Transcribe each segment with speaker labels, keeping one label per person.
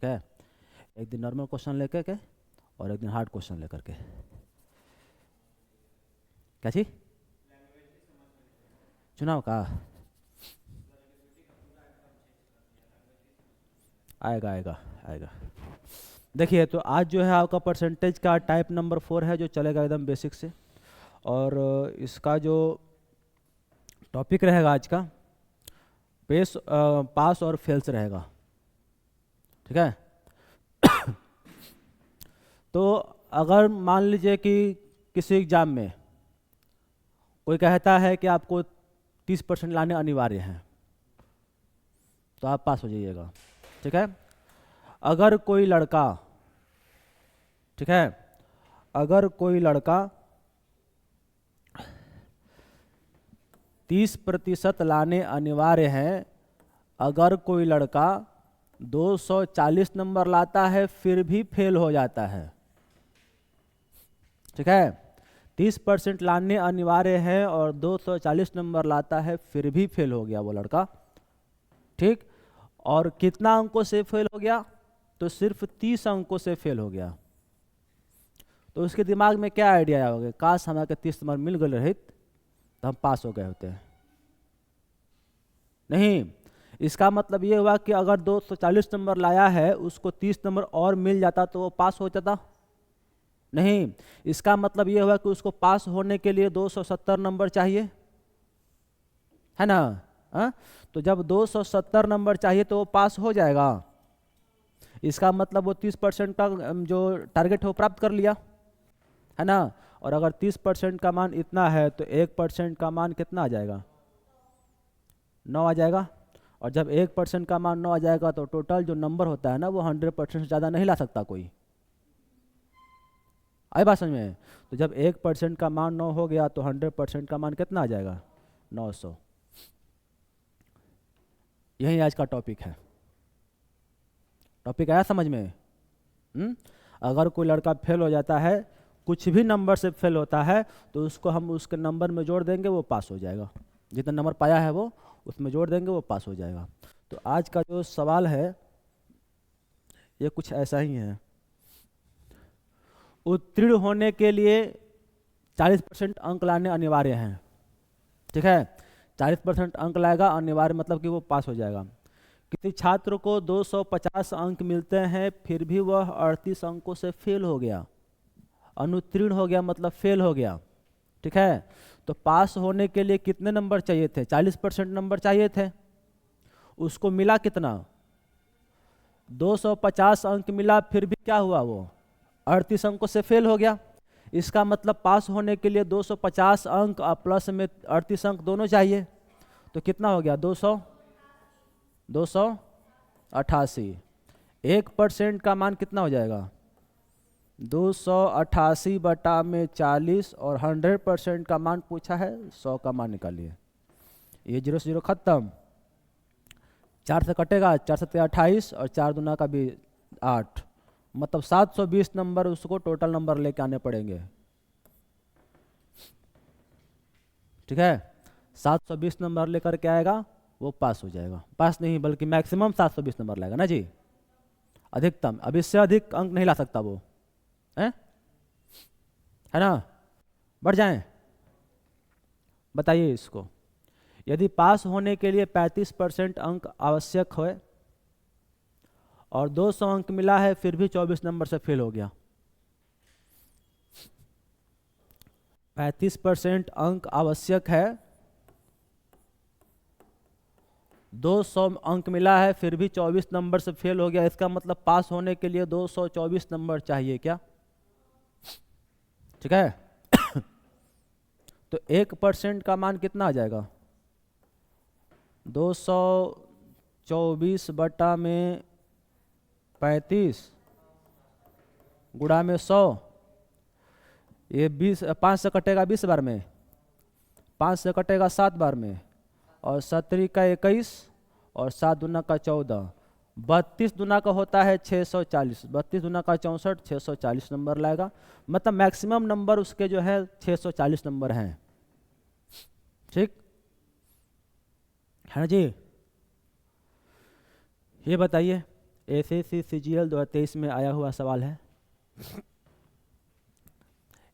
Speaker 1: ठीक है। एक दिन नॉर्मल क्वेश्चन लेकर के और एक दिन हार्ड क्वेश्चन लेकर के। क्या चीज? चुनाव का आएगा आएगा आएगा। देखिए, तो आज जो है आपका परसेंटेज का टाइप नंबर 4 है जो चलेगा एकदम बेसिक से। और इसका जो टॉपिक रहेगा आज का पास और फेल्स रहेगा। ठीक है। तो अगर मान लीजिए कि किसी एग्जाम में कोई कहता है कि आपको 30% लाने अनिवार्य हैं, तो आप पास हो जाइएगा। ठीक है। अगर कोई लड़का, ठीक है, अगर कोई लड़का 30% लाने अनिवार्य हैं, अगर कोई लड़का 240 नंबर लाता है फिर भी फेल हो जाता है। ठीक है। 30% लाने अनिवार्य है और 240 नंबर लाता है फिर भी फेल हो गया वो लड़का। ठीक। और कितना अंकों से फेल हो गया? तो सिर्फ 30 अंकों से फेल हो गया। तो उसके दिमाग में क्या आइडिया होगा? काश हमारे 30 नंबर मिल गए रहित तो हम पास हो गए होते हैं। नहीं, इसका मतलब ये हुआ कि अगर 240 नंबर लाया है उसको 30 नंबर और मिल जाता तो वो पास हो जाता। नहीं, इसका मतलब ये हुआ कि उसको पास होने के लिए 270 नंबर चाहिए, है ना? हा? तो जब 270 नंबर चाहिए तो वो पास हो जाएगा। इसका मतलब वो 30% का जो टारगेट है वो प्राप्त कर लिया, है ना? और अगर 30% का मान इतना है तो 1% का मान कितना आ जाएगा? 9 आ जाएगा। और जब 1% का मान 9 आ जाएगा तो टोटल जो नंबर होता है ना वो 100% से ज़्यादा नहीं ला सकता कोई। आई बात समझ में? तो जब 1% का मान 9 हो गया तो 100% का मान कितना आ जाएगा? 900। यही आज का टॉपिक है। टॉपिक आया समझ में? अगर कोई लड़का फेल हो जाता है, कुछ भी नंबर से फेल होता है, तो उसको हम उसके नंबर में जोड़ देंगे, वो पास हो जाएगा। जितना नंबर पाया है वो उसमें जोड़ देंगे, वो पास हो जाएगा। तो आज का जो सवाल है ये कुछ ऐसा ही है। उत्तीर्ण होने के लिए 40% अंक लाने अनिवार्य हैं। ठीक है। 40% अंक लाएगा अनिवार्य, मतलब कि वो पास हो जाएगा। किसी छात्र को 250 अंक मिलते हैं फिर भी वह 38 अंकों से फेल हो गया। अनुत्तीर्ण हो गया मतलब फेल हो गया। ठीक है। तो पास होने के लिए कितने नंबर चाहिए थे? 40% नंबर चाहिए थे। उसको मिला कितना? 250 अंक मिला, फिर भी क्या हुआ? वो 38 अंकों से फेल हो गया। इसका मतलब पास होने के लिए 250 अंक और प्लस में 38 अंक दोनों चाहिए। तो कितना हो गया? 288। 1% का मान कितना हो जाएगा? 288 बटा में 40। और 100% का मान पूछा है, 100 का मान निकालिए। ये 0 से 0 खत्म, 4 से कटेगा, 4 से 28 और 4 दूना का भी 8, मतलब 720 नंबर उसको टोटल नंबर लेके आने पड़ेंगे। ठीक है। 720 नंबर लेकर के आएगा वो पास हो जाएगा। पास नहीं बल्कि मैक्सिमम 720 नंबर लाएगा ना जी, अधिकतम। अब इससे अधिक अंक नहीं ला सकता वो, है ना? बढ़ जाएं। बताइए इसको, यदि पास होने के लिए 35% अंक आवश्यक है और 200 अंक मिला है फिर भी 24 नंबर से फेल हो गया। 35% अंक आवश्यक है, 200 अंक मिला है फिर भी 24 नंबर से फेल हो गया। इसका मतलब पास होने के लिए 224 नंबर चाहिए क्या? ठीक है। तो 1% का मान कितना आ जाएगा? 224 बटा में 35 गुणा में 100। ये 20, 5 से कटेगा 20 बार में, 5 से कटेगा 7 बार में, और 17 का 21 और 7 दूना का 14, 32 दूना का होता है 640, 32 दूना का 64, 640 नंबर लाएगा। मतलब मैक्सिमम नंबर उसके जो है 640 नंबर हैं। ठीक है ना जी? ये बताइए, SSC CGL 2023 में आया हुआ सवाल है।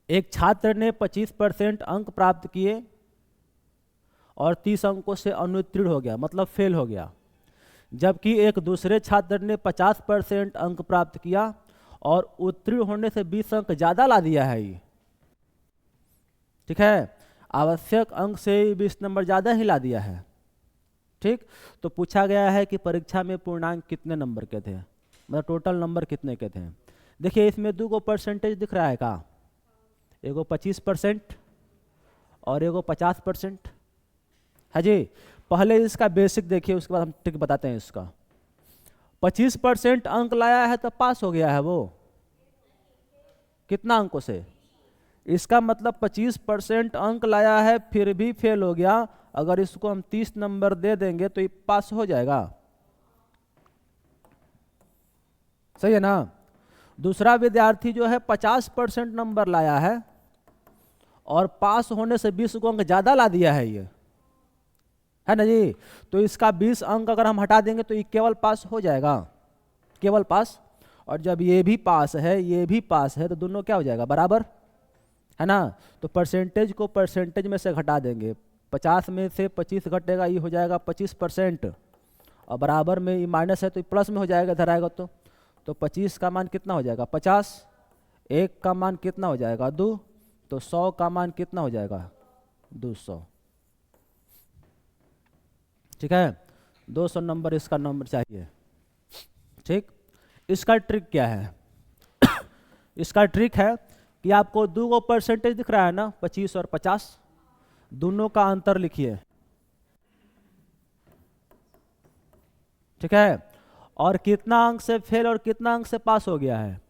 Speaker 1: एक छात्र ने 25% अंक प्राप्त किए और 30 अंकों से अनुत्तीर्ण हो गया, मतलब फेल हो गया, जबकि एक दूसरे छात्र ने 50% अंक प्राप्त किया और उत्तीर्ण होने से 20 अंक ज़्यादा ला दिया है। ये ठीक है, आवश्यक अंक से 20 नंबर ज़्यादा ही ला दिया है। ठीक, तो पूछा गया है कि परीक्षा में पूर्णांक कितने नंबर के थे, मतलब टोटल नंबर कितने के थे। देखिए इसमें 2 परसेंटेज दिख रहा है का, एगो 25% और एगो 50% है जी। पहले इसका बेसिक देखिए, उसके बाद हम ट्रिक बताते हैं इसका। 25% अंक लाया है तो पास हो गया है वो, कितना अंकों से, इसका मतलब 25% अंक लाया है फिर भी फेल हो गया। अगर इसको हम 30 नंबर दे देंगे तो ये पास हो जाएगा, सही है ना। दूसरा विद्यार्थी जो है 50% नंबर लाया है और पास होने से 20 अंक ज़्यादा ला दिया है, ये है ना जी। तो इसका 20 अंक अगर हम हटा देंगे तो ये केवल पास हो जाएगा, केवल पास। और जब ये भी पास है ये भी पास है तो दोनों क्या हो जाएगा, बराबर, है ना। तो परसेंटेज को परसेंटेज में से घटा देंगे, 50 में से 25 घटेगा, ये हो जाएगा 25%, और बराबर में ये माइनस है तो प्लस में हो जाएगा, इधर आएगा तो 25 का मान कितना हो जाएगा 50, 1 का मान कितना हो जाएगा 2, तो 100 का मान कितना हो जाएगा 200। ठीक है, 200 नंबर इसका नंबर चाहिए। ठीक, इसका ट्रिक क्या है इसका ट्रिक है कि आपको 2 परसेंटेज दिख रहा है ना, 25 और 50, दोनों का अंतर लिखिए। ठीक है, और कितना अंक से फेल और कितना अंक से पास हो गया है।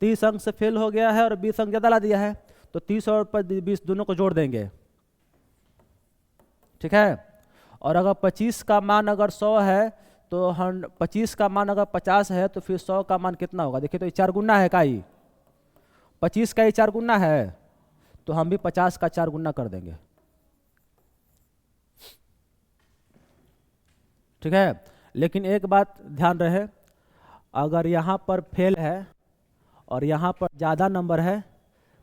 Speaker 1: 30 अंक से फेल हो गया है और 20 अंक ज़्यादा ला दिया है, तो 30 और 20 दोनों को जोड़ देंगे। ठीक है, और अगर 25 का मान अगर 100 है तो 25 का मान अगर 50 है तो फिर 100 का मान कितना होगा। देखिए तो ये 4 गुना है का, ही 25 का ही 4 गुना है, तो हम भी 50 का 4 गुना कर देंगे। ठीक है, लेकिन एक बात ध्यान रहे, अगर यहाँ पर फेल है और यहाँ पर ज़्यादा नंबर है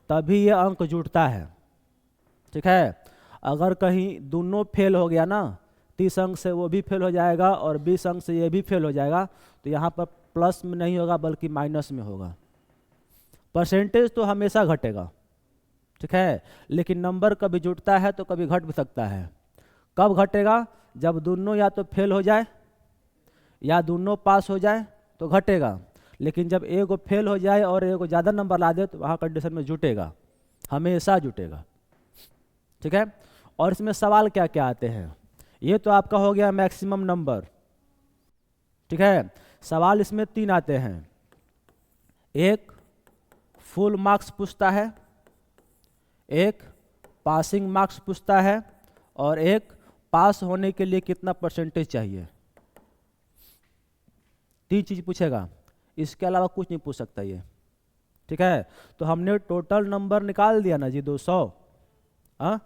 Speaker 1: तभी ये अंक जुड़ता है। ठीक है, अगर कहीं दोनों फेल हो गया ना, 30 अंक से वो भी फेल हो जाएगा और 20 अंक से ये भी फेल हो जाएगा, तो यहाँ पर प्लस में नहीं होगा बल्कि माइनस में होगा। परसेंटेज तो हमेशा घटेगा, ठीक है, लेकिन नंबर कभी जुड़ता है तो कभी घट भी सकता है। कब घटेगा, जब दोनों या तो फेल हो जाए या दोनों पास हो जाए तो घटेगा, लेकिन जब एगो फेल हो जाए और एगो ज़्यादा नंबर ला दे तो वहाँ कंडीशन में जुटेगा, हमेशा जुटेगा। ठीक है, और इसमें सवाल क्या क्या आते हैं, ये तो आपका हो गया मैक्सिमम नंबर। ठीक है, सवाल इसमें 3 आते हैं, एक फुल मार्क्स पूछता है, एक पासिंग मार्क्स पूछता है, और एक पास होने के लिए कितना परसेंटेज चाहिए। 3 चीज पूछेगा, इसके अलावा कुछ नहीं पूछ सकता ये। ठीक है, तो हमने टोटल नंबर निकाल दिया ना जी 200। हाँ,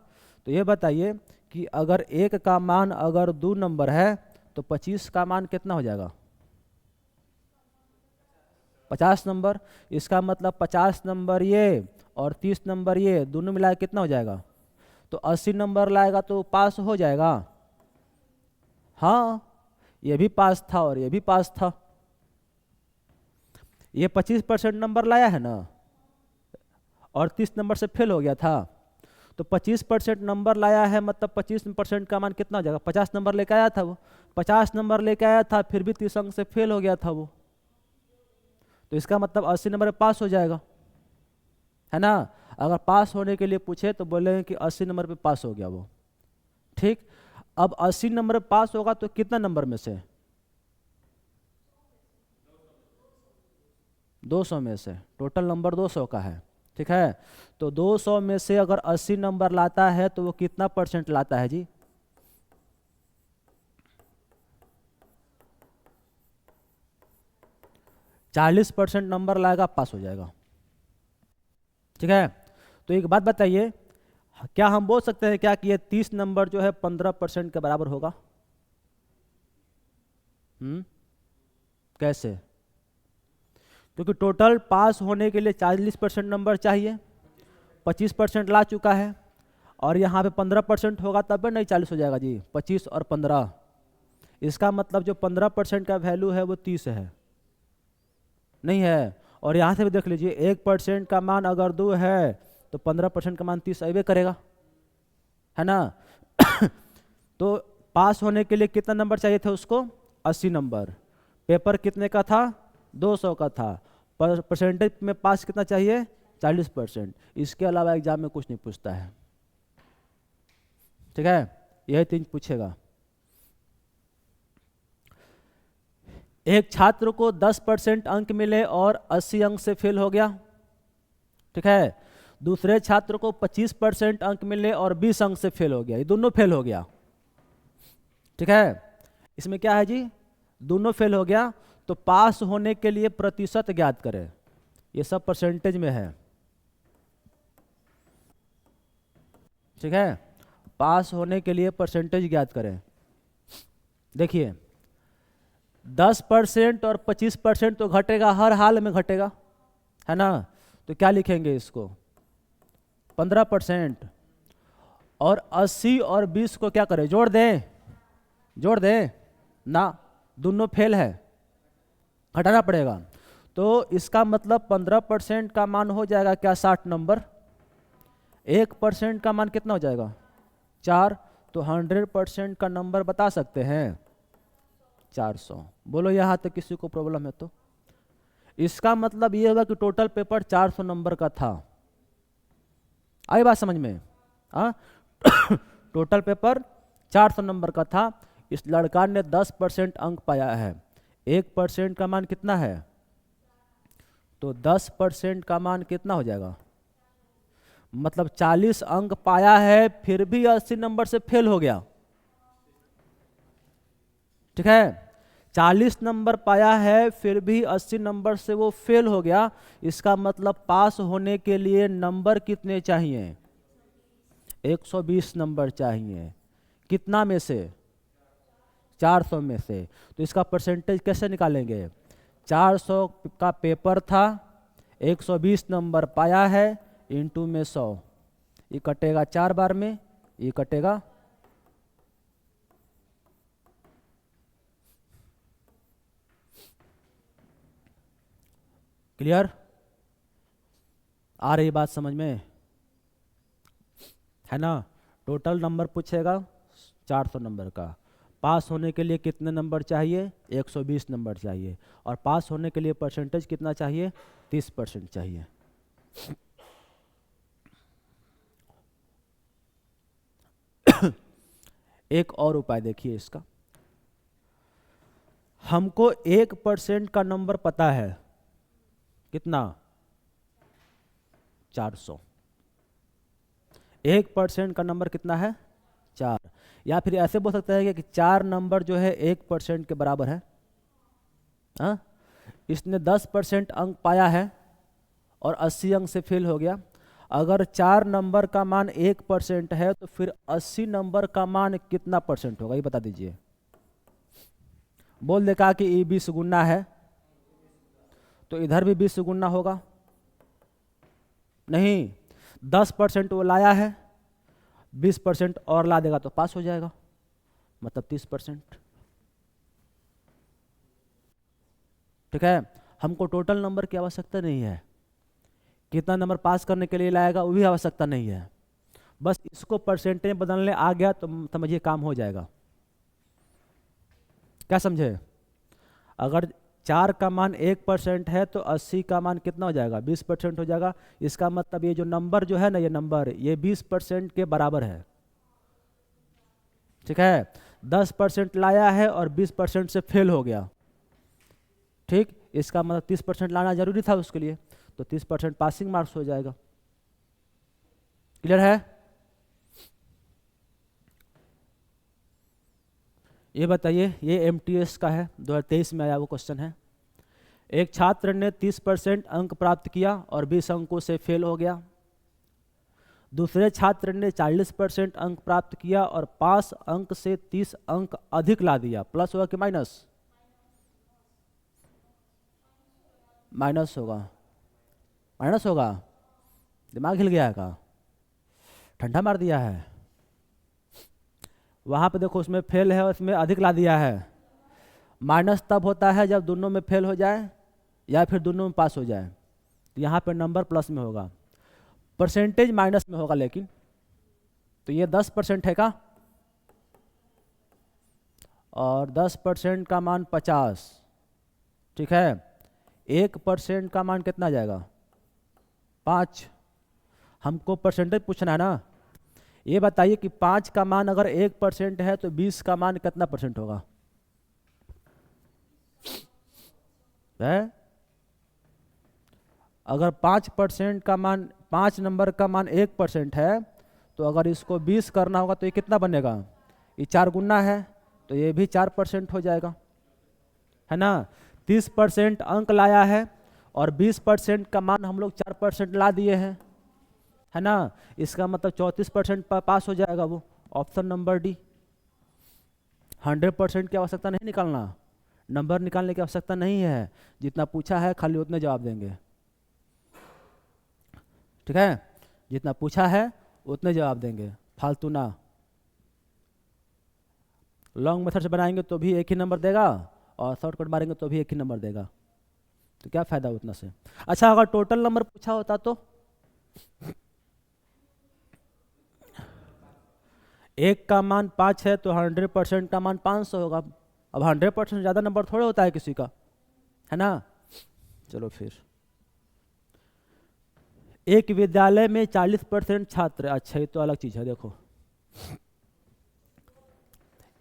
Speaker 1: तो ये बताइए कि अगर 1 का मान अगर 2 नंबर है तो 25 का मान कितना हो जाएगा 50 नंबर। इसका मतलब 50 नंबर ये और 30 नंबर ये दोनों मिला कितना हो जाएगा, तो 80 नंबर लाएगा तो पास हो जाएगा। हाँ, ये भी पास था और ये भी पास था। ये 25% नंबर लाया है ना और 30 नंबर से फेल हो गया था, तो 25% नंबर लाया है, मतलब 25% का मान कितना हो जाएगा, 50 नंबर लेके आया था वो, 50 नंबर लेके आया था फिर भी 30 अंक से फेल हो गया था वो, तो इसका मतलब 80 नंबर पास हो जाएगा, है ना। अगर पास होने के लिए पूछे तो बोलेंगे कि 80 नंबर पे पास हो गया वो। ठीक, अब 80 नंबर पास होगा तो कितना नंबर में से, 200 में से, टोटल नंबर 200 का है। ठीक है, तो 200 में से अगर 80 नंबर लाता है तो वो कितना परसेंट लाता है जी, 40% नंबर लाएगा, पास हो जाएगा। ठीक है, तो एक बात बताइए, क्या हम बोल सकते हैं क्या कि ये 30 नंबर जो है 15% के बराबर होगा। कैसे, क्योंकि टोटल पास होने के लिए 40% नंबर चाहिए, 25% ला चुका है, और यहाँ पे 15% होगा तब नहीं 40 हो जाएगा जी, 25 और 15। इसका मतलब जो 15% का वैल्यू है वो 30 है, नहीं है। और यहाँ से भी देख लीजिए 1% का मान अगर 2 है तो 15% का मान 30 अबे करेगा, है ना। तो पास होने के लिए कितना नंबर चाहिए थे उसको, 80 नंबर। पेपर कितने का था, 200 का था। परसेंटेज में पास कितना चाहिए, 40%। इसके अलावा एग्जाम में कुछ नहीं पूछता है, ठीक है, यही 3 पूछेगा। एक छात्र को 10% अंक मिले और 80 अंक से फेल हो गया, ठीक है। दूसरे छात्र को 25% अंक मिले और 20 अंक से फेल हो गया, ये दोनों फेल हो गया, ठीक है। इसमें क्या है जी, दोनों फेल हो गया। तो पास होने के लिए प्रतिशत ज्ञात करें, ये सब परसेंटेज में है, ठीक है। पास होने के लिए परसेंटेज ज्ञात करें। देखिए 10% और 25% तो घटेगा, हर हाल में घटेगा, है ना। तो क्या लिखेंगे इसको, 15%। और 80 और 20 को क्या करें, जोड़ दें, जोड़ दें ना, दोनों फेल है, घटाना पड़ेगा। तो इसका मतलब 15% का मान हो जाएगा क्या, 60 नंबर। 1% का मान कितना हो जाएगा, 4। तो 100% का नंबर बता सकते हैं 400। बोलो यहाँ तक किसी को प्रॉब्लम है तो। इसका मतलब ये होगा कि टोटल पेपर 400 नंबर का था। आई बात समझ में, हाँ। टोटल पेपर 400 नंबर का था। इस लड़का ने 10% अंक पाया है। 1% का मान कितना है, तो 10% का मान कितना हो जाएगा, मतलब 40 अंक पाया है, फिर भी 80 नंबर से फेल हो गया, ठीक है। 40 नंबर पाया है फिर भी 80 नंबर से वो फेल हो गया। इसका मतलब पास होने के लिए नंबर कितने चाहिए, 120 नंबर चाहिए। कितना में से, 400 में से। तो इसका परसेंटेज कैसे निकालेंगे, 400 का पेपर था, 120 नंबर पाया है, इंटू में 100। ये कटेगा 4 बार में, ये कटेगा, क्लियर, आ रही बात समझ में, है ना। टोटल नंबर पूछेगा 400 नंबर का। पास होने के लिए कितने नंबर चाहिए, 120 नंबर चाहिए। और पास होने के लिए परसेंटेज कितना चाहिए, 30% चाहिए। एक और उपाय देखिए इसका। हमको 1% का नंबर पता है, कितना, 400। 1% का नंबर कितना है, 4। या फिर ऐसे बोल सकते हैं कि 4 नंबर जो है 1% के बराबर है, हाँ। इसने 10% अंक पाया है और 80 अंक से फेल हो गया। अगर 4 नंबर का मान 1% है तो फिर 80 नंबर का मान कितना परसेंट होगा, ये बता दीजिए। बोल देखा कि ये 20 गुना है, तो इधर भी 20 गुना होगा, नहीं। 10% वो लाया है, 20% और ला देगा तो पास हो जाएगा, मतलब 30%, ठीक है। हमको टोटल नंबर की आवश्यकता नहीं है, कितना नंबर पास करने के लिए लाएगा वो भी आवश्यकता नहीं है। बस इसको परसेंटेज बदलने आ गया तो समझिए काम हो जाएगा। क्या समझे, अगर 4 का मान 1% है तो 80 का मान कितना हो जाएगा, 20% हो जाएगा। इसका मतलब ये जो नंबर जो है ना, ये नंबर ये 20% के बराबर है, ठीक है। 10% लाया है और 20% से फेल हो गया, ठीक। इसका मतलब 30% लाना जरूरी था उसके लिए, तो 30% पासिंग मार्क्स हो जाएगा। क्लियर है। ये बताइए, ये MTS का है, 2023 में आया वो क्वेश्चन है। एक छात्र ने 30% अंक प्राप्त किया और 20 अंकों से फेल हो गया। दूसरे छात्र ने 40% अंक प्राप्त किया और 5 अंक से 30 अंक अधिक ला दिया। प्लस हुआ कि माइनस, माइनस होगा, माइनस होगा। दिमाग हिल गया है का, ठंडा मार दिया है। वहाँ पे देखो उसमें फेल है, उसमें अधिक ला दिया है। माइनस तब होता है जब दोनों में फेल हो जाए या फिर दोनों में पास हो जाए, तो यहाँ पे नंबर प्लस में होगा, परसेंटेज माइनस में होगा। लेकिन तो ये 10% है का, और 10% का मान 50, ठीक है। 1% का मान कितना जाएगा, 5। हमको परसेंटेज पूछना है ना। ये बताइए कि 5 का मान अगर 1% है तो 20 का मान कितना परसेंट होगा, है? अगर 5% का मान, 5 नंबर का मान 1% है, तो अगर इसको 20 करना होगा तो ये कितना बनेगा, ये 4 गुना है, तो ये भी 4% हो जाएगा, है ना। 30% अंक लाया है और 20% का मान हम लोग 4% ला दिए हैं, है ना। इसका मतलब 34% पास हो जाएगा वो, ऑप्शन नंबर डी। 100% की आवश्यकता नहीं निकालना, नंबर निकालने की आवश्यकता नहीं है, जितना पूछा है खाली उतने जवाब देंगे, ठीक है। जितना पूछा है उतने जवाब देंगे, फालतू ना। लॉन्ग मेथड से बनाएंगे तो भी एक ही नंबर देगा, और शॉर्टकट मारेंगे तो भी एक ही नंबर देगा, तो क्या फायदा उतना से। अच्छा, अगर टोटल नंबर पूछा होता तो एक का मान 5 है तो 100% का मान 500 होगा। अब 100% ज़्यादा नंबर थोड़ा होता है किसी का, है ना। चलो फिर, एक विद्यालय में 40% छात्र, अच्छा ये तो अलग चीज़ है। देखो,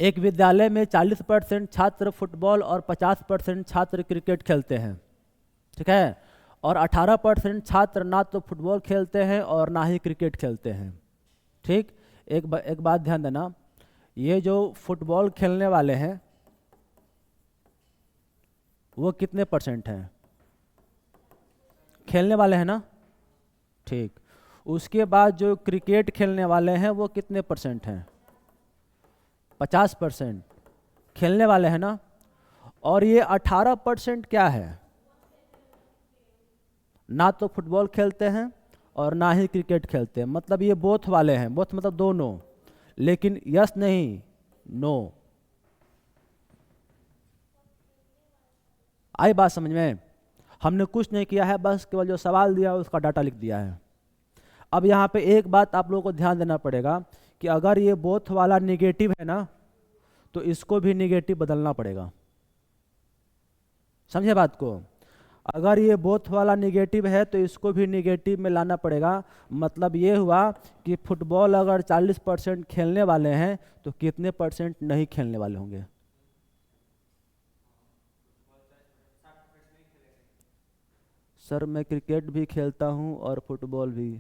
Speaker 1: एक विद्यालय में 40% छात्र फुटबॉल और 50% छात्र क्रिकेट खेलते हैं, ठीक है। और 18% छात्र ना तो फुटबॉल खेलते हैं और ना ही क्रिकेट खेलते हैं, ठीक। एक बात ध्यान देना, ये जो फुटबॉल खेलने वाले हैं वो कितने परसेंट हैं, खेलने वाले हैं ना, ठीक। उसके बाद जो क्रिकेट खेलने वाले हैं वो कितने परसेंट हैं, 50% खेलने वाले हैं ना। और ये 18% क्या है, ना तो फुटबॉल खेलते हैं और ना ही क्रिकेट खेलते हैं, मतलब ये बोथ वाले हैं, बोथ मतलब दोनों, लेकिन यस नहीं, नो। आई बात समझ में। हमने कुछ नहीं किया है, बस केवल जो सवाल दिया है उसका डाटा लिख दिया है। अब यहाँ पे एक बात आप लोगों को ध्यान देना पड़ेगा कि अगर ये बोथ वाला निगेटिव है ना, तो इसको भी निगेटिव बदलना पड़ेगा, समझे बात को। अगर ये बोथ वाला निगेटिव है तो इसको भी निगेटिव में लाना पड़ेगा। मतलब ये हुआ कि फुटबॉल अगर 40% खेलने वाले हैं तो कितने परसेंट नहीं खेलने वाले होंगे, सर मैं क्रिकेट भी खेलता हूँ और फुटबॉल भी,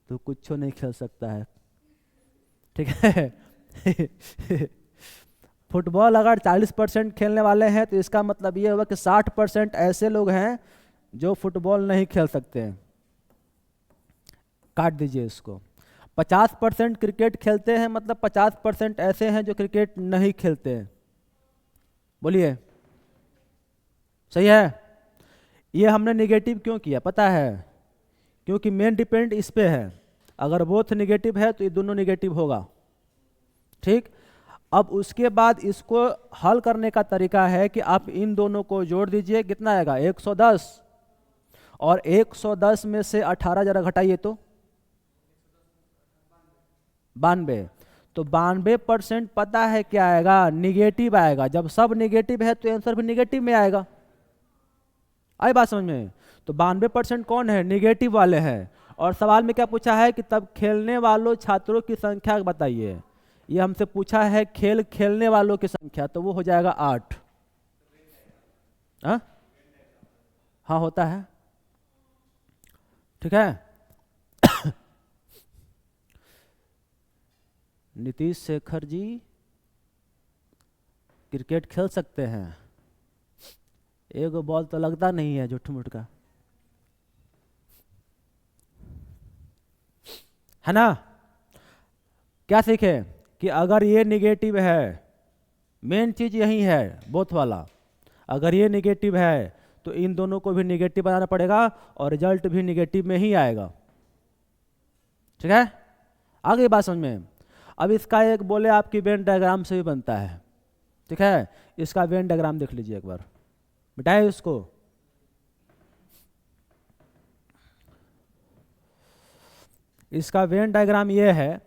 Speaker 1: तो कुछ नहीं खेल सकता है, ठीक है। फुटबॉल अगर 40% खेलने वाले हैं तो इसका मतलब ये हुआ कि 60% ऐसे लोग हैं जो फुटबॉल नहीं खेल सकते हैं, काट दीजिए इसको। 50% क्रिकेट खेलते हैं, मतलब 50% ऐसे हैं जो क्रिकेट नहीं खेलते हैं। बोलिए, सही है। ये हमने निगेटिव क्यों किया पता है, क्योंकि मेन डिपेंड इस पे है। अगर बोथ निगेटिव है तो ये दोनों निगेटिव होगा, ठीक। अब उसके बाद इसको हल करने का तरीका है कि आप इन दोनों को जोड़ दीजिए, कितना आएगा 110, और 110 में से 18 जरा घटाइए तो 92, तो 92% पता है क्या आएगा, निगेटिव आएगा। जब सब निगेटिव है तो आंसर भी निगेटिव में आएगा। आई बात समझ में। तो 92% कौन है, निगेटिव वाले हैं। और सवाल में क्या पूछा है कि तब खेलने वालों छात्रों की संख्या बताइए। ये हमसे पूछा है खेल खेलने वालों की संख्या, तो वो हो जाएगा 8। हाँ होता है, ठीक है। नीतीश शेखर जी क्रिकेट खेल सकते हैं, एक बॉल तो लगता नहीं है झूठ मूठ का, है ना। क्या सीखे कि अगर ये निगेटिव है, मेन चीज यही है बोथ वाला, अगर ये निगेटिव है तो इन दोनों को भी निगेटिव बनाना पड़ेगा और रिजल्ट भी निगेटिव में ही आएगा। ठीक है, आगे बात समझ में। अब इसका एक बोले आपकी वेन डायग्राम से भी बनता है। ठीक है, इसका वेन डायग्राम देख लीजिए एक बार, मिटाए इसको। इसका वेन डायग्राम ये है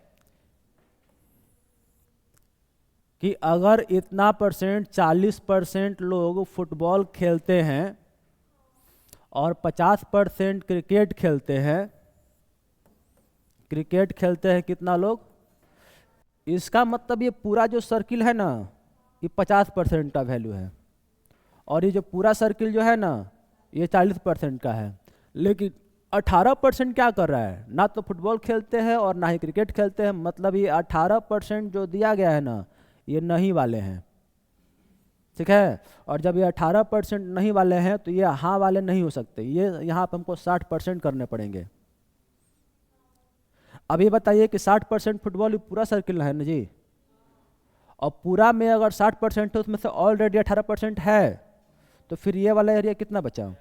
Speaker 1: कि अगर इतना परसेंट 40% लोग फुटबॉल खेलते हैं और 50% क्रिकेट खेलते हैं, क्रिकेट खेलते हैं कितना लोग, इसका मतलब ये पूरा जो सर्किल है ना, ये 50% का वैल्यू है, और ये जो पूरा सर्किल जो है ना, ये 40% का है। लेकिन 18% क्या कर रहा है, ना तो फुटबॉल खेलते हैं और ना ही क्रिकेट खेलते हैं, मतलब ये 18% जो दिया गया है ना, ये नहीं वाले हैं। ठीक है, और जब ये 18% नहीं वाले हैं तो ये हाँ वाले नहीं हो सकते, ये यहाँ पर हमको 60% करने पड़ेंगे। अब ये बताइए कि 60% फुटबॉल पूरा सर्किल है ना जी, और पूरा में अगर 60% है उसमें से ऑलरेडी 18% है, तो फिर ये वाला एरिया कितना बचा,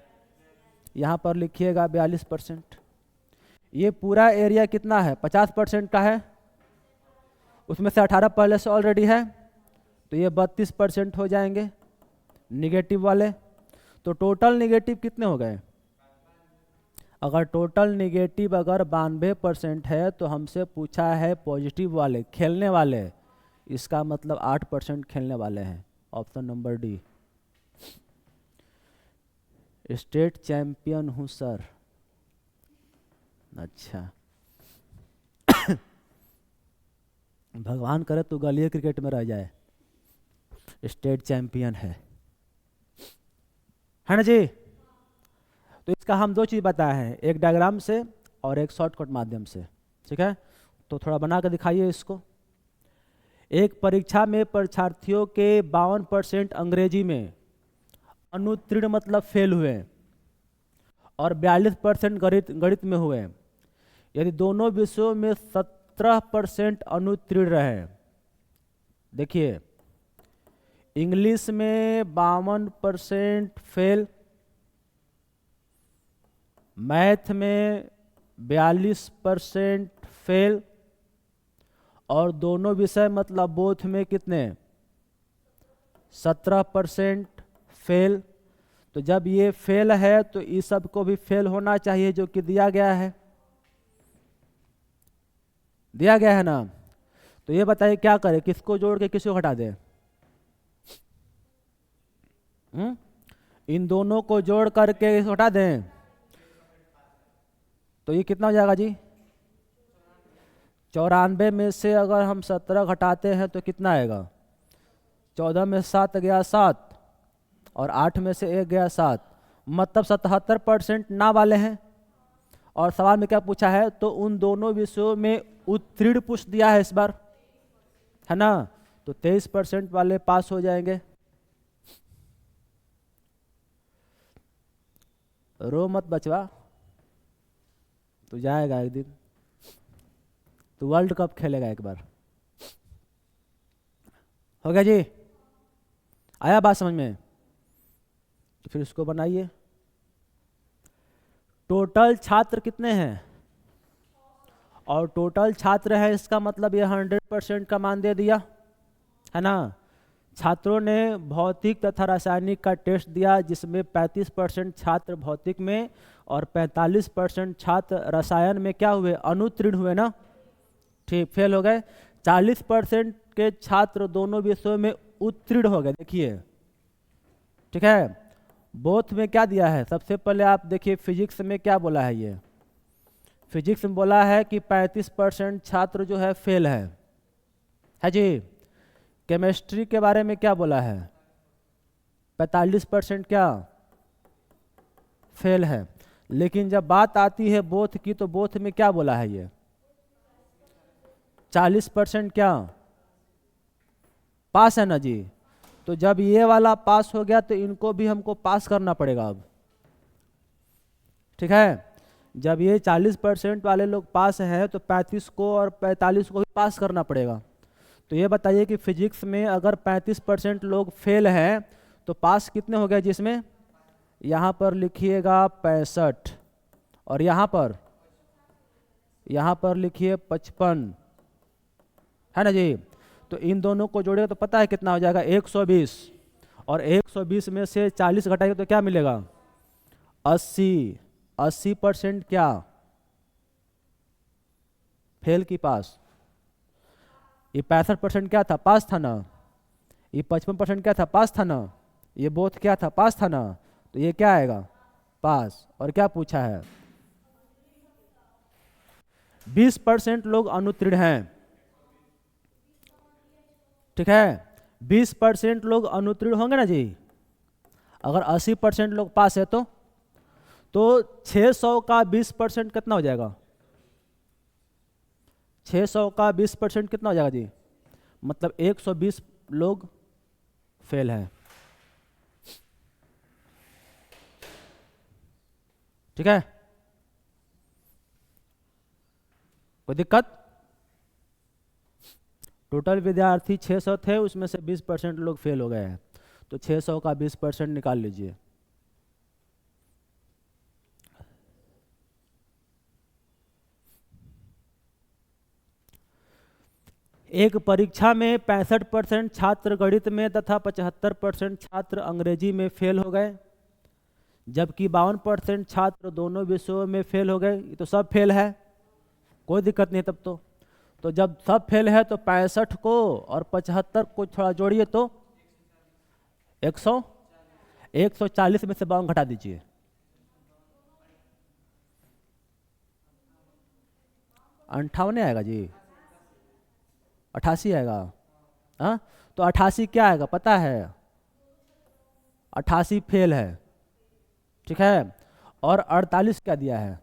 Speaker 1: यहाँ पर लिखिएगा 42%। ये पूरा एरिया कितना है, 50% का है, उसमें से 18 पहले से ऑलरेडी है, तो ये 32% हो जाएंगे निगेटिव वाले। तो टोटल निगेटिव कितने हो गए, अगर टोटल निगेटिव अगर 92% है तो हमसे पूछा है पॉजिटिव वाले खेलने वाले, इसका मतलब 8% खेलने वाले हैं, option number D. State champion हूँ सर, अच्छा भगवान करे तो गलिए क्रिकेट में रह जाए, स्टेट चैंपियन है ना जी। तो इसका हम दो चीज़ बताए हैं, एक डायग्राम से और एक शॉर्टकट माध्यम से। ठीक है, तो थोड़ा बना कर दिखाइए इसको। एक परीक्षा में परीक्षार्थियों के 52% अंग्रेजी में अनुत्तीर्ण मतलब फेल हुए और 42% गणित में हुए। यदि दोनों विषयों में 17% अनुत्तीर्ण रहे, देखिए इंग्लिश में 52% फेल, मैथ में 42% फेल, और दोनों विषय मतलब बोथ में कितने 17% फेल। तो जब ये फेल है तो इस सब को भी फेल होना चाहिए जो कि दिया गया है, दिया गया है ना। तो ये बताइए क्या करें, किसको जोड़ के किसको घटा दें, इन दोनों को जोड़ करके हटा दें, तो ये कितना हो जाएगा जी, 94 में से अगर हम 17 घटाते हैं तो कितना आएगा, 14 में 7 गया 7 और 8 में से 1 गया 7, मतलब 77% ना वाले हैं। और सवाल में क्या पूछा है, तो उन दोनों विषयों में उत्तीर्ण पूछ दिया है इस बार, है ना, तो 23% वाले पास हो जाएंगे। रो मत बचवा, तो जाएगा एक दिन, तो वर्ल्ड कप खेलेगा एक बार। हो गया जी, आया बात समझ में, तो फिर इसको बनाइए। टोटल छात्र कितने हैं, और टोटल छात्र है इसका मतलब ये 100% का मान दे दिया, है ना। छात्रों ने भौतिक तथा रासायनिक का टेस्ट दिया, जिसमें 35% छात्र भौतिक में और 45% छात्र रसायन में क्या हुए, अनुत्तीर्ण हुए ना, ठीक, फेल हो गए। 40% के छात्र दोनों विषयों में उत्तीर्ण हो गए। देखिए ठीक है, बोथ में क्या दिया है, सबसे पहले आप देखिए फिजिक्स में क्या बोला है, ये फिजिक्स में बोला है कि 35% छात्र जो है फेल है जी। केमिस्ट्री के बारे में क्या बोला है, 45% क्या फेल है। लेकिन जब बात आती है बोथ की, तो बोथ में क्या बोला है, ये 40% क्या पास है ना जी। तो जब ये वाला पास हो गया तो इनको भी हमको पास करना पड़ेगा अब, ठीक है। जब ये 40% वाले लोग पास हैं तो 35 को और 45 को भी पास करना पड़ेगा। तो ये बताइए कि फिजिक्स में अगर 35% लोग फेल हैं तो पास कितने हो गए, जिसमें यहाँ पर लिखिएगा 65 और यहाँ पर लिखिए 55, है ना जी। तो इन दोनों को जोड़ेगा तो पता है कितना हो जाएगा 120, और 120 में से 40 घटाएंगे तो क्या मिलेगा 80। 80% क्या फेल की पास। ये 65% क्या था पास था ना, ये 55% क्या था पास था ना, ये बोथ क्या था पास था ना, तो ये क्या आएगा पास। और क्या पूछा है 20% लोग अनुत्तीर्ण हैं, ठीक है। 20% लोग अनुत्तीर्ण होंगे ना जी। अगर 80% लोग पास है तो 600 का 20% कितना हो जाएगा, 600 का 20% कितना हो जाएगा जी, मतलब 120 लोग फेल हैं, ठीक है। कोई दिक्कत। टोटल विद्यार्थी 600 थे, उसमें से 20% लोग फेल हो गए हैं, तो 600 का 20% निकाल लीजिए। एक परीक्षा में 65% छात्र गणित में तथा 75% छात्र अंग्रेजी में फेल हो गए, जबकि 52% छात्र दोनों विषयों में फेल हो गए। ये तो सब फेल है, कोई दिक्कत नहीं तब तो जब सब फेल है तो 65 को और 75 को थोड़ा जोड़िए तो 140 में से 52 घटा दीजिए, 58 आएगा जी, 88 आएगा। हाँ तो 88 क्या आएगा पता है, 88 फेल है, ठीक है। और 48 क्या दिया है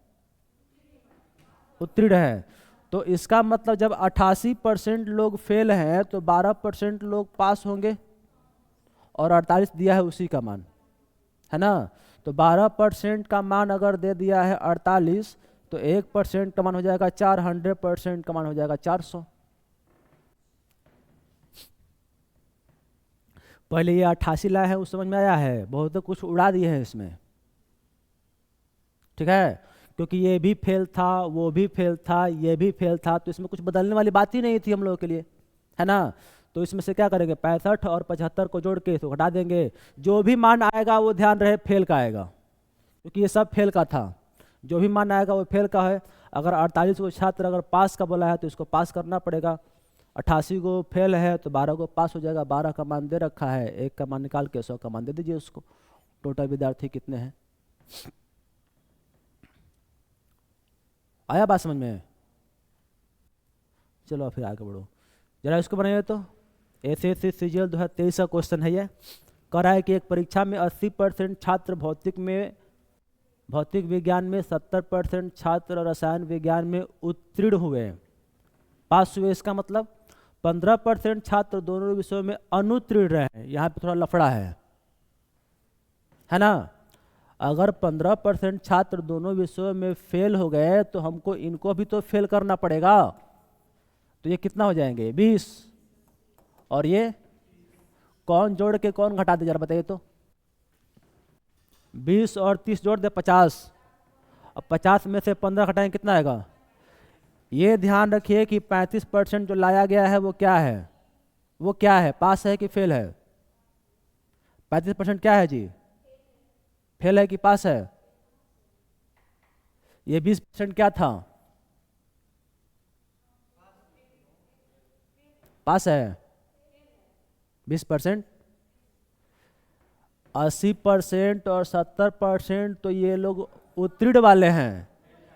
Speaker 1: उत्तीर्ण है। तो इसका मतलब जब 88% लोग फेल हैं तो 12% लोग पास होंगे, और 48 दिया है उसी का मान, है ना। तो 12% का मान अगर दे दिया है 48, तो 1% का मान हो जाएगा 4, 100% का मान हो जाएगा 400। पहले ये 88 लाए हैं, उस समझ में आया है, बहुत तो कुछ उड़ा दिए हैं इसमें, ठीक है। क्योंकि ये भी फेल था, वो भी फेल था, ये भी फेल था, तो इसमें कुछ बदलने वाली बात ही नहीं थी हम लोगों के लिए, है ना। तो इसमें से क्या करेंगे 65 और 75 को जोड़ के तो घटा देंगे, जो भी मान आएगा वो ध्यान रहे फेल का आएगा, क्योंकि ये सब फेल का था। जो भी मान आएगा वो फेल का है। अगर 48 को छात्र अगर पास का बोला है तो इसको पास करना पड़ेगा, 88 को फेल है तो 12 को पास हो जाएगा। 12 का मान दे रखा है, 1 का मान निकाल के 100 का मान दे दीजिए उसको। टोटल विद्यार्थी कितने हैं, आया बात समझ में। चलो फिर आगे बढ़ो, जरा इसको बनाइए। तो SSC CGL 2023 का क्वेश्चन है ये, कह रहा है कि एक परीक्षा में 80% छात्र भौतिक विज्ञान में, 70% छात्र रसायन विज्ञान में उत्तीर्ण हुए, पास हुए। इसका मतलब 15% छात्र दोनों विषयों में अनुत्तीर्ण रहे। यहाँ पे थोड़ा लफड़ा है ना। अगर 15% छात्र दोनों विषयों में फेल हो गए तो हमको इनको भी तो फेल करना पड़ेगा, तो ये कितना हो जाएंगे 20, और ये कौन जोड़ के कौन घटा दे जरा बताइए तो। 20 और 30 जोड़ दे 50, अब 50 में से 15 घटाएं कितना आएगा। ये ध्यान रखिए कि 35% जो लाया गया है वो क्या है, पास है कि फेल है। 35% क्या है जी, फेल है कि पास है। ये 20% क्या था, पास है। 20%, 80% और 70% तो ये लोग उत्तीर्ण वाले हैं।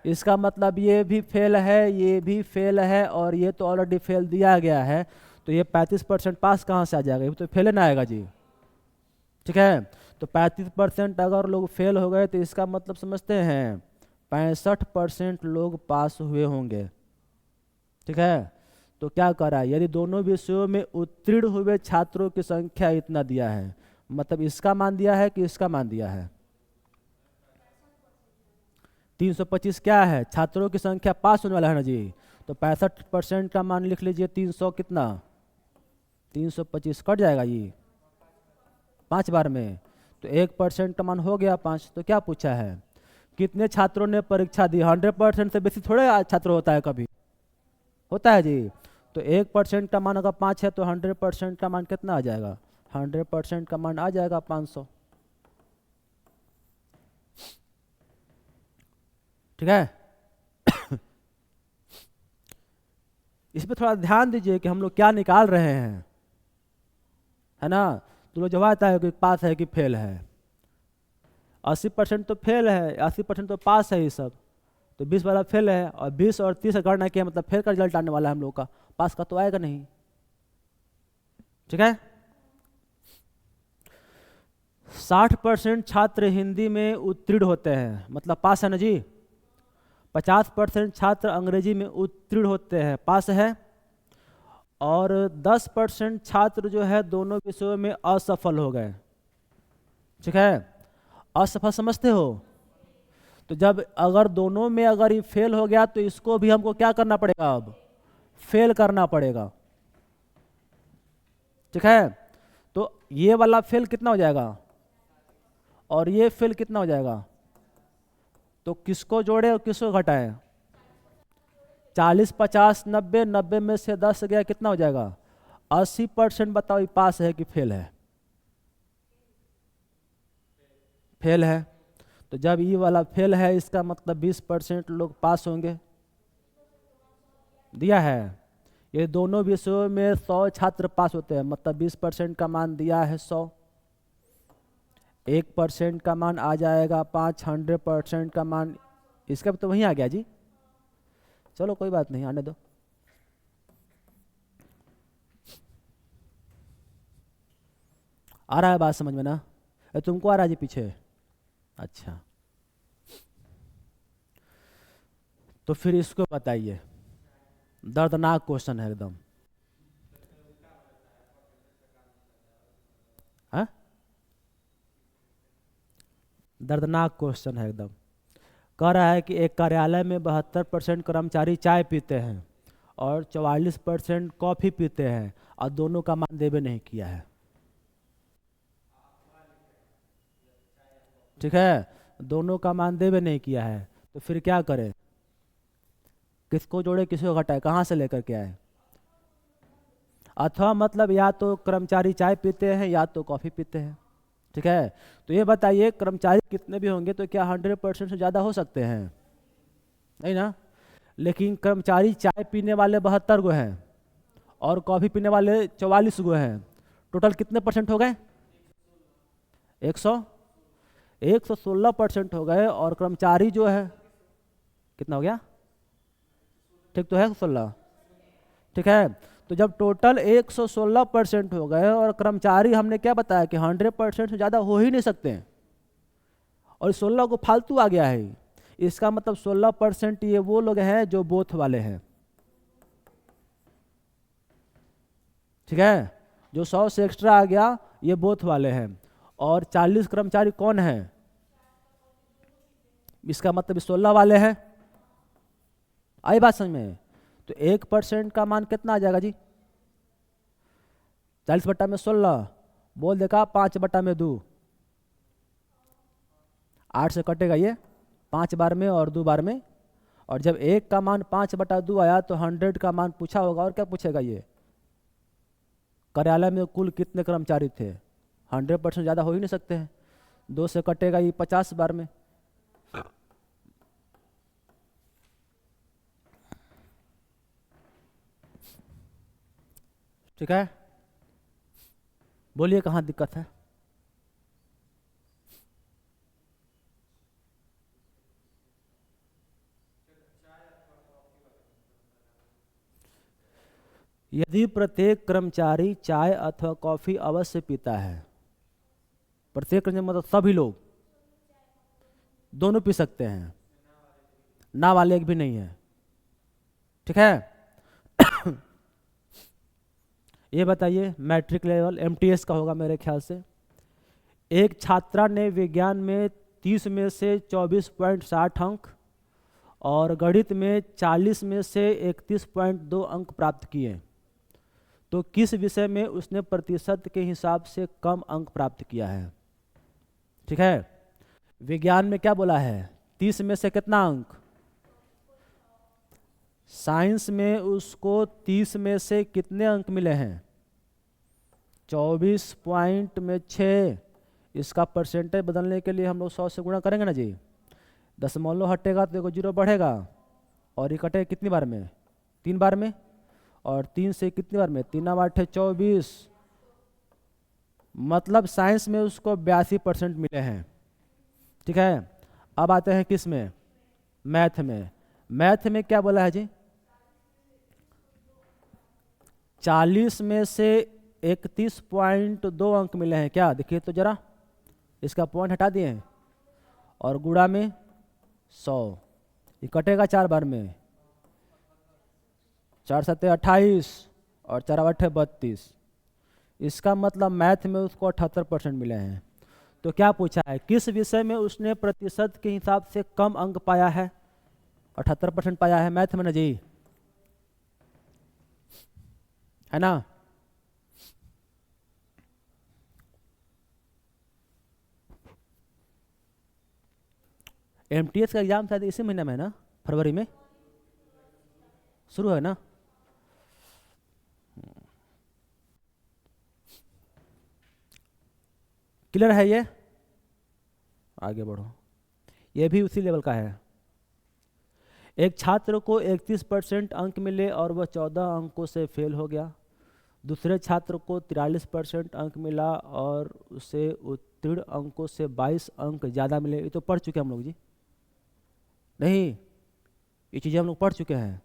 Speaker 1: इसका मतलब ये भी फेल है, ये भी फेल है, और ये तो ऑलरेडी फेल दिया गया है, तो ये 35% पास कहाँ से आ जाएगा, ये तो फेल ना आएगा जी, ठीक है। तो 35% अगर लोग फेल हो गए तो इसका मतलब समझते हैं 65% लोग पास हुए होंगे, ठीक है। तो क्या करा, यदि दोनों विषयों में उत्तीर्ण हुए छात्रों की संख्या इतना दिया है, मतलब इसका मान दिया है कि इसका मान दिया है 325 क्या है, छात्रों की संख्या पास होने वाला है ना जी। तो 65% का मान लिख लीजिए 300 कितना, 325 कट जाएगा ये 5 बार में, तो 1% का मान हो गया 5। तो क्या पूछा है, कितने छात्रों ने परीक्षा दी। 100% से बेसी थोड़े छात्र होता है, कभी होता है जी। तो 1% का मान अगर 5 है तो 100% का मान कितना आ जाएगा, 100% का मान आ जाएगा 500। ठीक है। इस पर थोड़ा ध्यान दीजिए कि हम लोग क्या निकाल रहे हैं, है ना। तो लोग जब आता है कि पास है कि फेल है। 80% तो फेल है, 80% तो पास है ये सब। तो 20 वाला फेल है, और 20 और 30 का गणना किया मतलब फेल का रिजल्ट आने वाला है हम लोग का, पास का तो आएगा नहीं। ठीक है। 60% छात्र हिंदी में उत्तीर्ण होते हैं, मतलब पास है ना जी। 50% छात्र अंग्रेजी में उत्तीर्ण होते हैं, पास है। और 10% छात्र जो है दोनों विषयों में असफल हो गए। ठीक है। असफल समझते हो। तो जब अगर दोनों में अगर ये फेल हो गया तो इसको भी हमको क्या करना पड़ेगा, अब फेल करना पड़ेगा। ठीक है। तो ये वाला फेल कितना हो जाएगा, और ये फेल कितना हो जाएगा। तो किसको जोड़े और किसको घटाए, 40 50 90, 90 में से 10 गया कितना हो जाएगा 80%। बताओ ये पास है कि फेल है, फेल है। तो जब ये वाला फेल है इसका मतलब 20% लोग पास होंगे, दिया है। ये दोनों विषयों में 100 छात्र पास होते हैं, मतलब 20% का मान दिया है 100। 1% का मान आ जाएगा 5, 100% का मान इसका भी तो वहीं आ गया जी। चलो कोई बात नहीं, आने दो। आ रहा है बात समझ में ना, तुमको आ रहा है जी पीछे। अच्छा, तो फिर इसको बताइए, दर्दनाक क्वेश्चन है एकदम। हाँ, दर्दनाक क्वेश्चन है एकदम। कह रहा है कि एक कार्यालय में 72% कर्मचारी चाय पीते हैं और 44% कॉफ़ी पीते हैं, और दोनों का मान देवे नहीं किया है। ठीक है, दोनों का मान देवे नहीं किया है, तो फिर क्या करें, किसको जोड़े किसको घटाए, कहाँ से लेकर के आए। अथवा मतलब या तो कर्मचारी चाय पीते हैं या तो कॉफ़ी पीते हैं। ठीक है। तो ये बताइए कर्मचारी कितने भी होंगे तो क्या 100% से ज़्यादा हो सकते हैं, नहीं ना। लेकिन कर्मचारी चाय पीने वाले 72 गो हैं और कॉफ़ी पीने वाले 44 गो हैं। टोटल कितने परसेंट हो गए, 116% हो गए। और कर्मचारी जो है कितना हो गया, ठीक तो है 16। ठीक है। तो जब टोटल 116% हो गए और कर्मचारी हमने क्या बताया कि 100% से ज़्यादा हो ही नहीं सकते हैं, और 16 को फालतू आ गया है, इसका मतलब 16% ये वो लोग हैं जो बोथ वाले हैं। ठीक है। जो 100 से एक्स्ट्रा आ गया ये बोथ वाले हैं। और 40 कर्मचारी कौन है, इसका मतलब 16 वाले हैं। आई बात समझ में। तो 1% का मान कितना आ जाएगा जी, 40/16 बोल देखा, 5/2, 8 से कटेगा ये 5 बार में और 2 बार में। और जब 1 का मान 5/2 आया तो 100 का मान पूछा होगा, और क्या पूछेगा ये, कार्यालय में कुल कितने कर्मचारी थे। 100% ज़्यादा हो ही नहीं सकते हैं, 2 से कटेगा ये 50 बार में। ठीक है। बोलिए कहाँ दिक्कत है। यदि प्रत्येक कर्मचारी चाय अथवा कॉफी अवश्य पीता है, प्रत्येक कर्मचारी मतलब सभी लोग दोनों पी सकते हैं, ना वाले एक भी नहीं है। ठीक है। ये बताइए मैट्रिक लेवल एमटीएस का होगा मेरे ख्याल से। एक छात्रा ने विज्ञान में 30 में से 24.60 अंक और गणित में 40 में से 31.2 अंक प्राप्त किए, तो किस विषय में उसने प्रतिशत के हिसाब से कम अंक प्राप्त किया है। ठीक है। विज्ञान में क्या बोला है, 30 में से कितना अंक, साइंस में उसको 30 में से कितने अंक मिले हैं, 24 पॉइंट में 6। इसका परसेंटेज बदलने के लिए हम लोग 100 से गुणा करेंगे ना जी। दशमलव हटेगा तो देखो 0 बढ़ेगा, और ये कटेगा कितनी बार में, 3 बार में, और 3 से कितनी बार में, 3 8 24। मतलब साइंस में उसको 82% मिले हैं। ठीक है। अब आते हैं किस में, मैथ में। मैथ में क्या बोला है जी, 40 में से 31.2 अंक मिले हैं क्या, देखिए तो जरा, इसका पॉइंट हटा दिए हैं, और गुणा में 100, ये कटेगा 4 बार में, 4 7 28 और 4 8 32। इसका मतलब मैथ में उसको 78% मिले हैं। तो क्या पूछा है, किस विषय में उसने प्रतिशत के हिसाब से कम अंक पाया है, 78% पाया है मैथ में ना जी, है ना। एमटीएस का एग्जाम शायद इसी महीने में है ना, फरवरी में शुरू है ना। क्लियर है ये, आगे बढ़ो। ये भी उसी लेवल का है। एक छात्र को 31% अंक मिले और वह 14 अंकों से फेल हो गया। दूसरे छात्र को 43% अंक मिला और उसे उत्तीर्ण अंकों से 22 अंक ज़्यादा मिले। ये तो पढ़ चुके हम लोग जी, नहीं ये चीज़ें हम लोग पढ़ चुके हैं।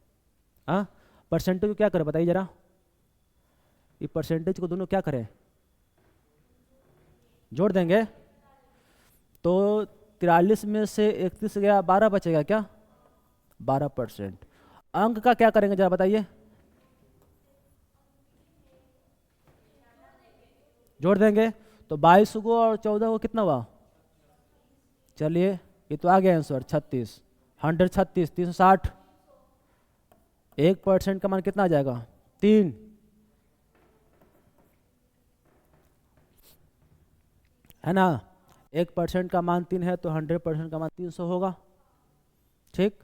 Speaker 1: हाँ, परसेंटेज को क्या करें बताइए जरा, ये परसेंटेज को दोनों क्या करें, जोड़ देंगे तो 43 में से 31 गया, 12 बचेगा क्या, 12%। अंक का क्या करेंगे जरा बताइए, जोड़ देंगे तो 22 को और 14 को कितना हुआ, चलिए ये तो आ गया आंसर 36, 136, 360। 1% का मान कितना आ जाएगा, 3, है ना। 1% का मान 3 है तो 100% का मान 300 होगा। ठीक,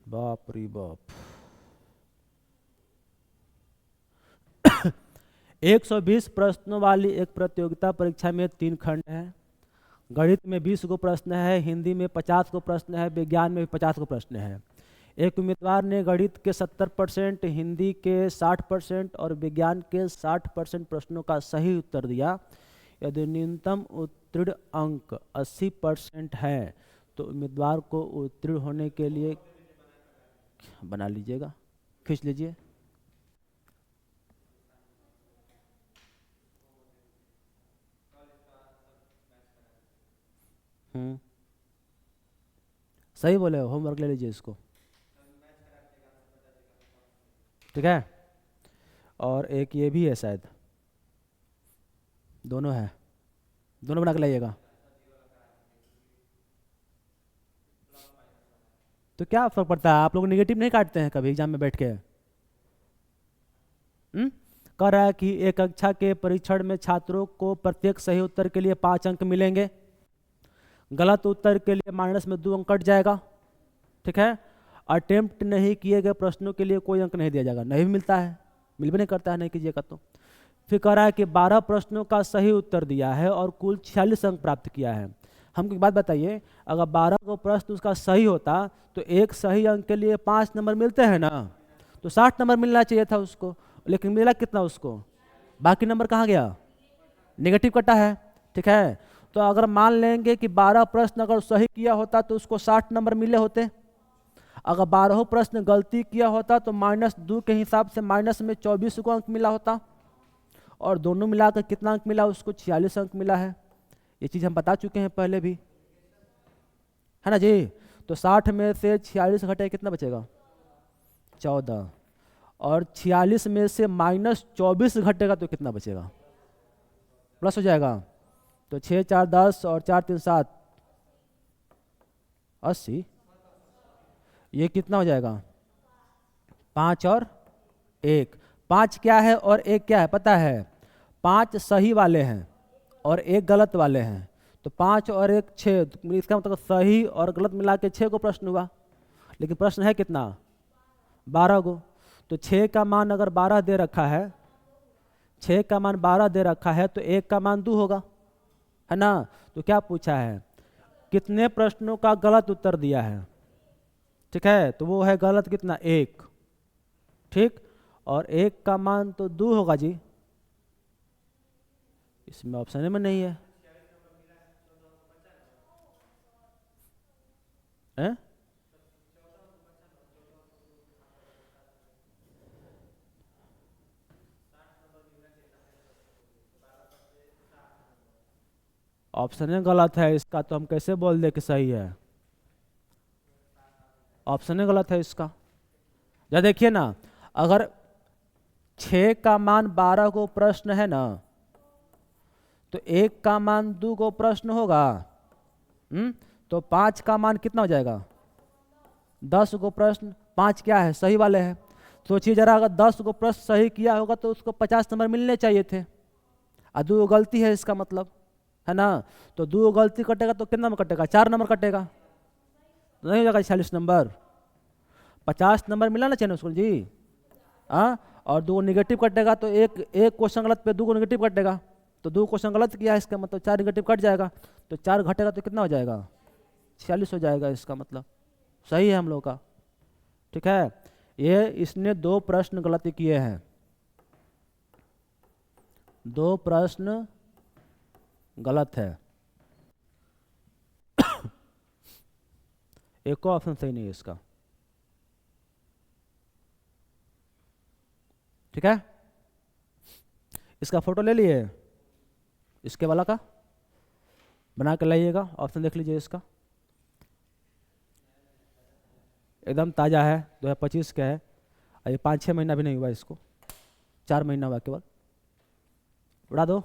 Speaker 1: बाप रे बाप। 120 प्रश्नों वाली एक प्रतियोगिता परीक्षा में 3 खंड है। गणित में 20 गो प्रश्न है, हिंदी में 50 गो प्रश्न है, विज्ञान में 50 गो प्रश्न है। एक उम्मीदवार ने गणित के 70%, हिंदी के 60% और विज्ञान के 60% प्रश्नों का सही उत्तर दिया। यदि न्यूनतम उत्तीर्ण अंक 80% है तो उम्मीदवार को उत्तीर्ण होने के लिए, बना लीजिएगा, खींच लीजिए। सही बोले, होमवर्क ले लीजिए इसको, ठीक है। और एक ये भी है शायद, दोनों है, दोनों बना के लाइएगा। तो क्या फर्क पड़ता है, आप लोग नेगेटिव नहीं काटते हैं कभी एग्जाम में बैठ के। कह रहा है कि एक कक्षा के परीक्षण में छात्रों को प्रत्येक सही उत्तर के लिए 5 अंक मिलेंगे, गलत उत्तर के लिए माइनस में 2 अंक कट जाएगा, ठीक है। अटेम्प्ट नहीं किए गए प्रश्नों के लिए कोई अंक नहीं दिया जाएगा, नहीं मिलता है, मिल भी नहीं करता है, नहीं कीजिएगा तो। फिर कह रहा है कि 12 प्रश्नों का सही उत्तर दिया है और कुल 46 अंक प्राप्त किया है। हमको एक बात बताइए, अगर 12 को प्रश्न उसका सही होता तो एक सही अंक के लिए 5 नंबर मिलते हैं ना, तो 60 नंबर मिलना चाहिए था उसको, लेकिन मिला कितना उसको, बाकी नंबर कहाँ गया, नेगेटिव कटा है, ठीक है। तो अगर मान लेंगे कि 12 प्रश्न अगर सही किया होता तो उसको 60 नंबर मिले होते, अगर 12 प्रश्न गलती किया होता तो -2 के हिसाब से माइनस में 24 को अंक मिला होता, और दोनों मिलाकर कितना अंक मिला उसको, 46 अंक मिला है। ये चीज़ हम बता चुके हैं पहले भी, है ना जी। तो 60 में से 46 घटे कितना बचेगा, 14, और 46 में से -24 घटेगा तो कितना बचेगा, प्लस हो जाएगा। तो 6 4 10 और 4 3 7, 80। ये कितना हो जाएगा, 5 और 1, 5 क्या है और 1 क्या है पता है, 5 सही वाले हैं और 1 गलत वाले हैं, तो 5 और 1 6, इसका मतलब सही और गलत मिला के 6 को प्रश्न हुआ। लेकिन प्रश्न है कितना? 12 गो। तो 6 का मान अगर 12 दे रखा है, 6 का मान 12 दे रखा है, तो 1 का मान 2 होगा, है ना। तो क्या पूछा है? कितने प्रश्नों का गलत उत्तर दिया है? ठीक है, तो वो है गलत कितना? 1। ठीक, और 1 का मान तो 2 होगा जी, इसमें ऑप्शन में नहीं है। हैं? ऑप्शन में गलत है इसका, तो हम कैसे बोल दे कि सही है? ऑप्शन में गलत है इसका। या देखिए ना, अगर 6 का मान 12 को प्रश्न है ना, तो 1 का मान 2 को प्रश्न होगा। तो 5 का मान कितना हो जाएगा? 10 को प्रश्न। 5 क्या है? सही वाले हैं। सोचिए जरा, अगर 10 को प्रश्न सही किया होगा तो उसको 50 नंबर मिलने चाहिए थे, और 2 गलती है इसका मतलब, है ना। तो 2 गलती कटेगा तो कितना नंबर कटेगा? 4 नंबर कटेगा, तो नहीं हो जाएगा 40 नंबर। 50 नंबर मिला ना चैन स्कूल जी। हाँ, और 2 निगेटिव कटेगा, तो एक क्वेश्चन गलत पे 2 निगेटिव कटेगा, तो 2 क्वेश्चन गलत किया है इसका मतलब 4 निगेटिव कट जाएगा, तो 4 घटेगा तो कितना हो जाएगा? 46 हो जाएगा इसका मतलब। सही है हम लोग का। ठीक है, ये इसने 2 प्रश्न गलती किए हैं, 2 प्रश्न गलत है। एक ऑप्शन सही नहीं है इसका। ठीक है, इसका फोटो ले लिए, इसके वाला का बना के लाइएगा, ऑप्शन देख लीजिए इसका, एकदम ताज़ा है, 2025 का है, और ये 5-6 महीना भी नहीं हुआ इसको, 4 महीना हुआ केवल। उड़ा दो।